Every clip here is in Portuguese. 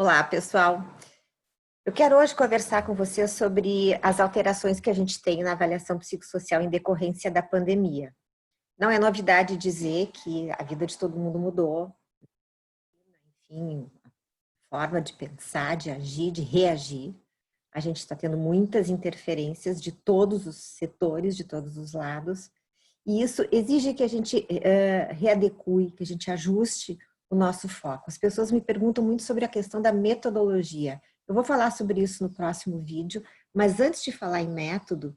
Olá, pessoal. Eu quero hoje conversar com você sobre as alterações que a gente tem na avaliação psicossocial em decorrência da pandemia. Não é novidade dizer que a vida de todo mundo mudou, enfim, a forma de pensar, de agir, de reagir. A gente está tendo muitas interferências de todos os setores, de todos os lados, e isso exige que a gente readeque, que a gente ajuste o nosso foco. As pessoas me perguntam muito sobre a questão da metodologia. Eu vou falar sobre isso no próximo vídeo, mas antes de falar em método,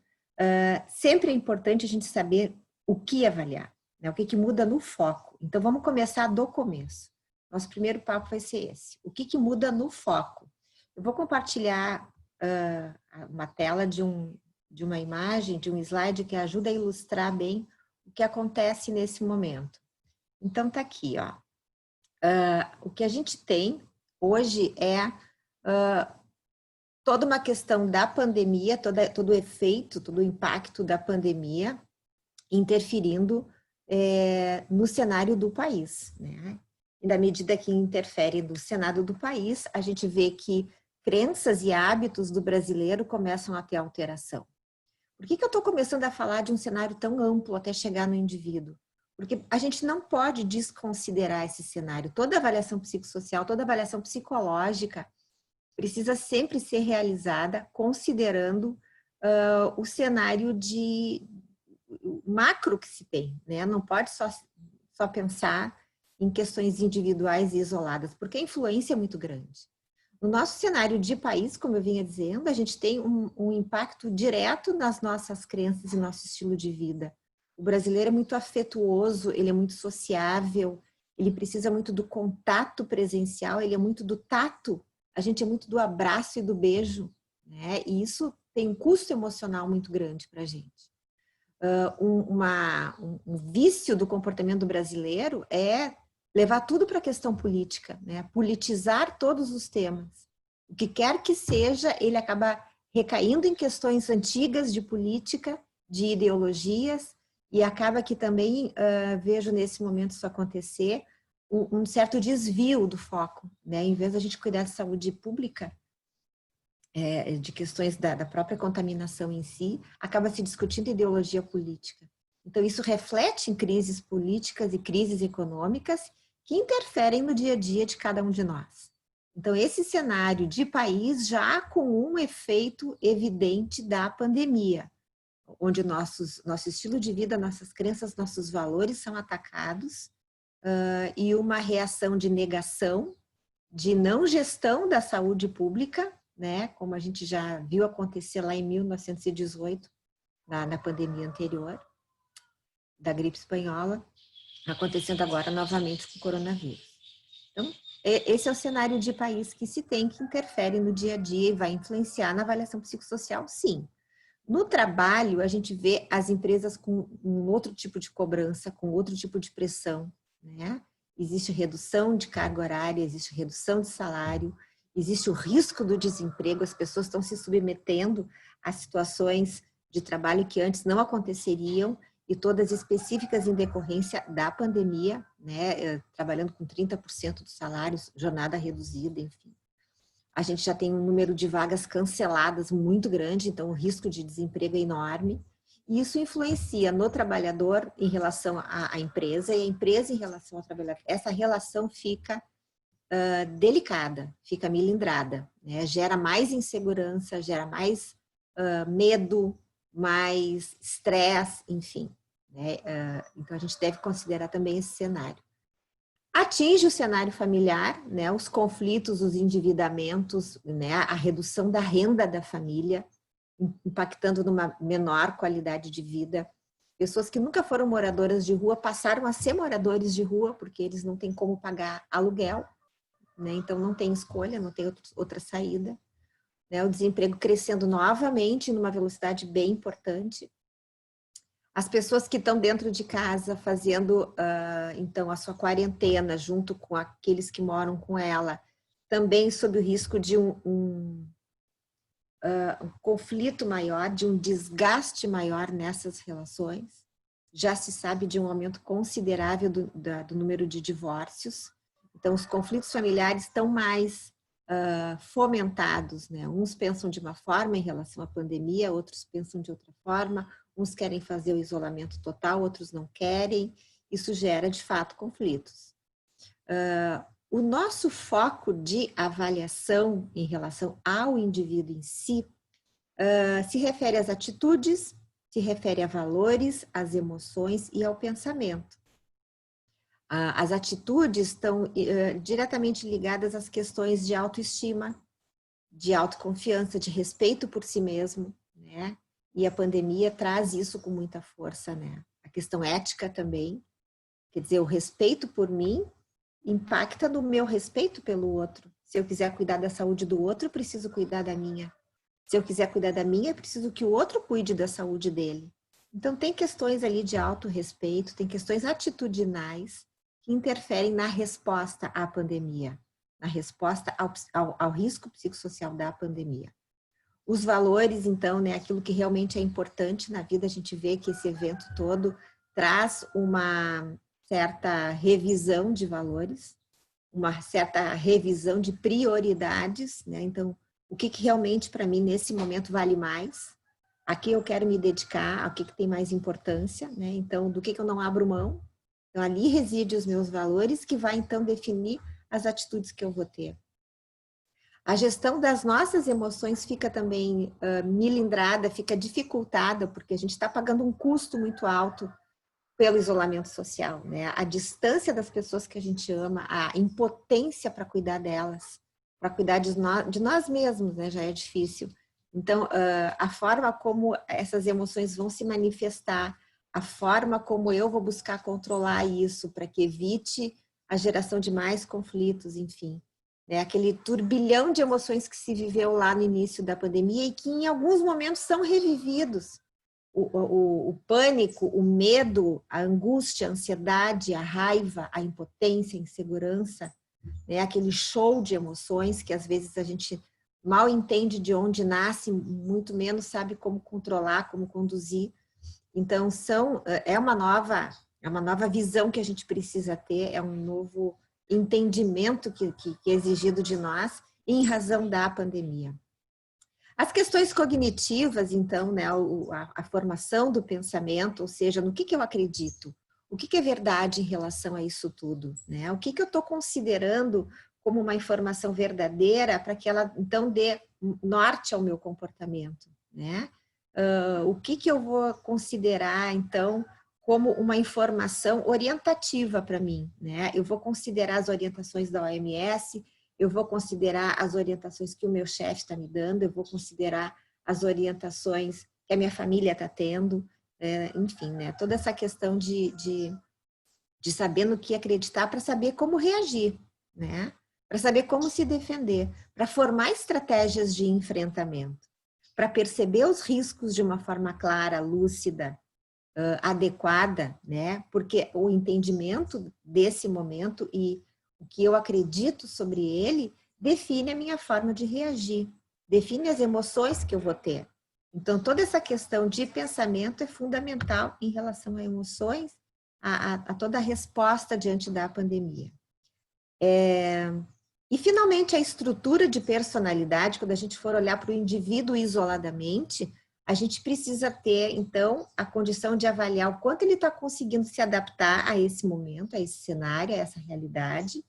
sempre é importante a gente saber o que avaliar, né? O que muda no foco. Então vamos começar do começo. Nosso primeiro papo vai ser esse. O que muda no foco? Eu vou compartilhar uma tela de uma imagem, de um slide que ajuda a ilustrar bem o que acontece nesse momento. Então tá aqui, ó. O que a gente tem hoje é toda uma questão da pandemia, todo o efeito, todo o impacto da pandemia interferindo no cenário do país, né? E na medida que interfere no cenário do país, a gente vê que crenças e hábitos do brasileiro começam a ter alteração. Por que eu estou começando a falar de um cenário tão amplo até chegar no indivíduo? Porque a gente não pode desconsiderar esse cenário. Toda avaliação psicossocial, toda avaliação psicológica precisa sempre ser realizada considerando o cenário de macro que se tem, né? Não pode só pensar em questões individuais e isoladas, porque a influência é muito grande. No nosso cenário de país, como eu vinha dizendo, a gente tem um impacto direto nas nossas crenças e nosso estilo de vida. O brasileiro é muito afetuoso, ele é muito sociável, ele precisa muito do contato presencial, ele é muito do tato, a gente é muito do abraço e do beijo, né? E isso tem um custo emocional muito grande para a gente. Um vício do comportamento brasileiro é levar tudo para a questão política, né? Politizar todos os temas. O que quer que seja, ele acaba recaindo em questões antigas de política, de ideologias, e acaba que também vejo nesse momento isso acontecer, um certo desvio do foco, né? Em vez da gente cuidar da saúde pública, de questões da própria contaminação em si, acaba se discutindo ideologia política. Então, isso reflete em crises políticas e crises econômicas que interferem no dia a dia de cada um de nós. Então, esse cenário de país já com um efeito evidente da pandemia, onde nosso estilo de vida, nossas crenças, nossos valores são atacados, e uma reação de negação, de não gestão da saúde pública, né, como a gente já viu acontecer lá em 1918, na pandemia anterior, da gripe espanhola, acontecendo agora novamente com o coronavírus. Então, esse é o cenário de país que se tem, que interfere no dia a dia e vai influenciar na avaliação psicossocial, sim. No trabalho, a gente vê as empresas com um outro tipo de cobrança, com outro tipo de pressão, né? Existe redução de carga horária, existe redução de salário, existe o risco do desemprego, as pessoas estão se submetendo a situações de trabalho que antes não aconteceriam, e todas específicas em decorrência da pandemia, né? Trabalhando com 30% dos salários, jornada reduzida, enfim. A gente já tem um número de vagas canceladas muito grande, então o risco de desemprego é enorme. E isso influencia no trabalhador em relação à empresa, e a empresa em relação ao trabalhador. Essa relação fica delicada, fica milindrada, né? Gera mais insegurança, gera mais medo, mais estresse, enfim, né? Então a gente deve considerar também esse cenário. Atinge o cenário familiar, né, os conflitos, os endividamentos, né, a redução da renda da família, impactando numa menor qualidade de vida. Pessoas que nunca foram moradoras de rua passaram a ser moradores de rua, porque eles não têm como pagar aluguel, né, então não tem escolha, não tem outra saída. Né, o desemprego crescendo novamente numa velocidade bem importante. As pessoas que estão dentro de casa fazendo, então, a sua quarentena junto com aqueles que moram com ela, também sob o risco de um conflito maior, de um desgaste maior nessas relações. Já se sabe de um aumento considerável do número de divórcios. Então, os conflitos familiares estão mais fomentados, né? Uns pensam de uma forma em relação à pandemia, outros pensam de outra forma, uns querem fazer o isolamento total, outros não querem. Isso gera, de fato, conflitos. O nosso foco de avaliação em relação ao indivíduo em si se refere às atitudes, se refere a valores, às emoções e ao pensamento. As atitudes estão diretamente ligadas às questões de autoestima, de autoconfiança, de respeito por si mesmo, né? E a pandemia traz isso com muita força, né? A questão ética também, quer dizer, o respeito por mim impacta no meu respeito pelo outro. Se eu quiser cuidar da saúde do outro, eu preciso cuidar da minha. Se eu quiser cuidar da minha, eu preciso que o outro cuide da saúde dele. Então, tem questões ali de autorrespeito, tem questões atitudinais que interferem na resposta à pandemia, na resposta ao risco psicossocial da pandemia. Os valores, então, né, aquilo que realmente é importante na vida, a gente vê que esse evento todo traz uma certa revisão de valores, uma certa revisão de prioridades, né? Então, o que realmente para mim nesse momento vale mais, a que eu quero me dedicar, a que tem mais importância, né? Então, do que eu não abro mão. Então, ali reside os meus valores, que vai então definir as atitudes que eu vou ter. A gestão das nossas emoções fica também milindrada, fica dificultada, porque a gente está pagando um custo muito alto pelo isolamento social, né? A distância das pessoas que a gente ama, a impotência para cuidar delas, para cuidar de nós mesmos, né? Já é difícil. Então, a forma como essas emoções vão se manifestar, a forma como eu vou buscar controlar isso para que evite a geração de mais conflitos, enfim. Né? Aquele turbilhão de emoções que se viveu lá no início da pandemia e que em alguns momentos são revividos. O pânico, o medo, a angústia, a ansiedade, a raiva, a impotência, a insegurança, né? Aquele show de emoções que às vezes a gente mal entende de onde nasce, muito menos sabe como controlar, como conduzir. Então, é uma nova visão que a gente precisa ter, é um novo entendimento que é exigido de nós em razão da pandemia. As questões cognitivas, então, né, a formação do pensamento, ou seja, no que eu acredito, o que é verdade em relação a isso tudo, né? O que eu estou considerando como uma informação verdadeira para que ela, então, dê norte ao meu comportamento, né? O que eu vou considerar, então, como uma informação orientativa para mim, né? Eu vou considerar as orientações da OMS, eu vou considerar as orientações que o meu chefe está me dando, eu vou considerar as orientações que a minha família está tendo, enfim, né? Toda essa questão de saber no que acreditar para saber como reagir, né? Para saber como se defender, para formar estratégias de enfrentamento, para perceber os riscos de uma forma clara, lúcida, adequada, né? Porque o entendimento desse momento e o que eu acredito sobre ele define a minha forma de reagir, define as emoções que eu vou ter. Então, toda essa questão de pensamento é fundamental em relação a emoções, a toda a resposta diante da pandemia. E, finalmente, a estrutura de personalidade, quando a gente for olhar para o indivíduo isoladamente, a gente precisa ter, então, a condição de avaliar o quanto ele está conseguindo se adaptar a esse momento, a esse cenário, a essa realidade,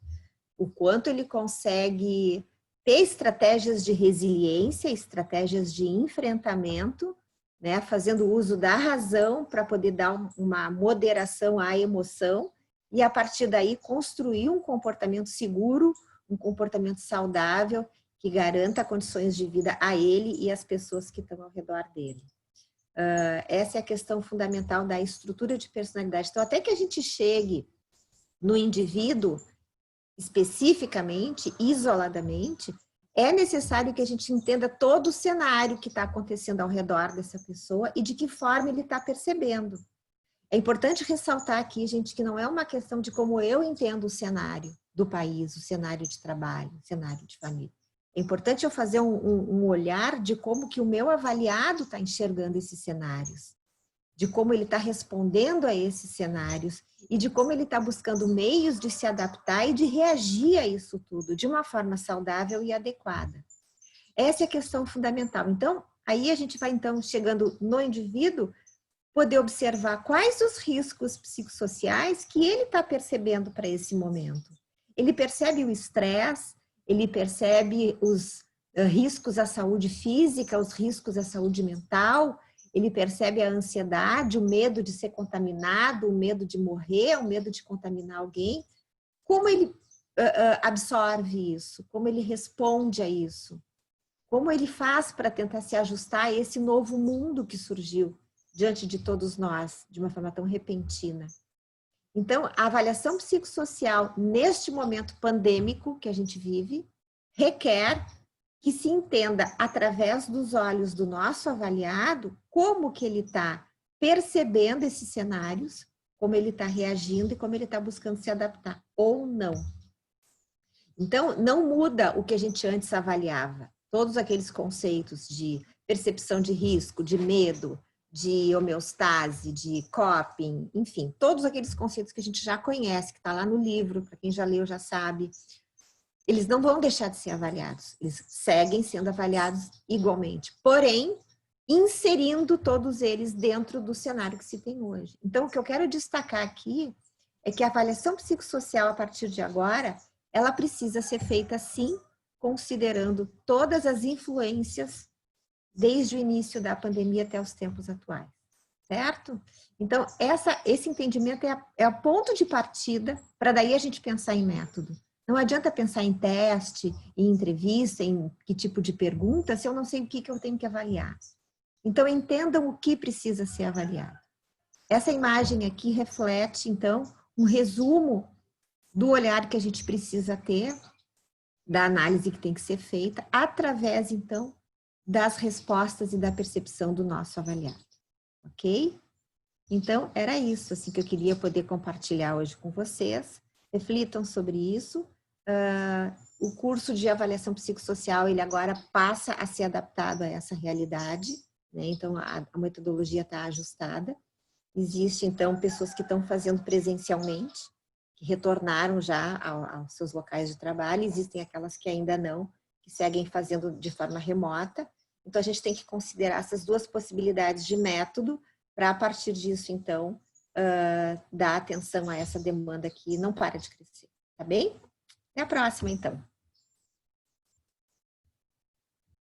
o quanto ele consegue ter estratégias de resiliência, estratégias de enfrentamento, né, fazendo uso da razão para poder dar uma moderação à emoção e, a partir daí, construir um comportamento seguro, um comportamento saudável, que garanta condições de vida a ele e às pessoas que estão ao redor dele. Essa é a questão fundamental da estrutura de personalidade. Então, até que a gente chegue no indivíduo, especificamente, isoladamente, é necessário que a gente entenda todo o cenário que está acontecendo ao redor dessa pessoa e de que forma ele está percebendo. É importante ressaltar aqui, gente, que não é uma questão de como eu entendo o cenário do país, o cenário de trabalho, o cenário de família. É importante eu fazer um olhar de como que o meu avaliado está enxergando esses cenários. de como ele está respondendo a esses cenários e de como ele está buscando meios de se adaptar e de reagir a isso tudo de uma forma saudável e adequada. Essa é a questão fundamental. Então, aí a gente vai então chegando no indivíduo, poder observar quais os riscos psicossociais que ele está percebendo para esse momento. Ele percebe o estresse, ele percebe os riscos à saúde física, os riscos à saúde mental, ele percebe a ansiedade, o medo de ser contaminado, o medo de morrer, o medo de contaminar alguém. Como ele absorve isso? Como ele responde a isso? Como ele faz para tentar se ajustar a esse novo mundo que surgiu diante de todos nós, de uma forma tão repentina? Então, a avaliação psicossocial, neste momento pandêmico que a gente vive, requer que se entenda, através dos olhos do nosso avaliado, como que ele está percebendo esses cenários, como ele está reagindo e como ele está buscando se adaptar, ou não. Então, não muda o que a gente antes avaliava. Todos aqueles conceitos de percepção de risco, de medo, de homeostase, de coping, enfim, todos aqueles conceitos que a gente já conhece, que está lá no livro, para quem já leu já sabe, eles não vão deixar de ser avaliados, eles seguem sendo avaliados igualmente, porém, inserindo todos eles dentro do cenário que se tem hoje. Então, o que eu quero destacar aqui é que a avaliação psicossocial, a partir de agora, ela precisa ser feita, sim, considerando todas as influências desde o início da pandemia até os tempos atuais, certo? Então, esse entendimento é o ponto de partida para daí a gente pensar em método. Não adianta pensar em teste, em entrevista, em que tipo de pergunta, se eu não sei o que eu tenho que avaliar. Então, entendam o que precisa ser avaliado. Essa imagem aqui reflete, então, um resumo do olhar que a gente precisa ter, da análise que tem que ser feita, através, então, das respostas e da percepção do nosso avaliado. Ok? Então, era isso assim, que eu queria poder compartilhar hoje com vocês. Reflitam sobre isso. O curso de avaliação psicossocial, ele agora passa a ser adaptado a essa realidade, né? Então, a metodologia está ajustada. Existe, então, pessoas que estão fazendo presencialmente, que retornaram já aos seus locais de trabalho, existem aquelas que ainda não, que seguem fazendo de forma remota. Então, a gente tem que considerar essas duas possibilidades de método para, a partir disso, então, dar atenção a essa demanda que não para de crescer, tá bem? Até a próxima, então.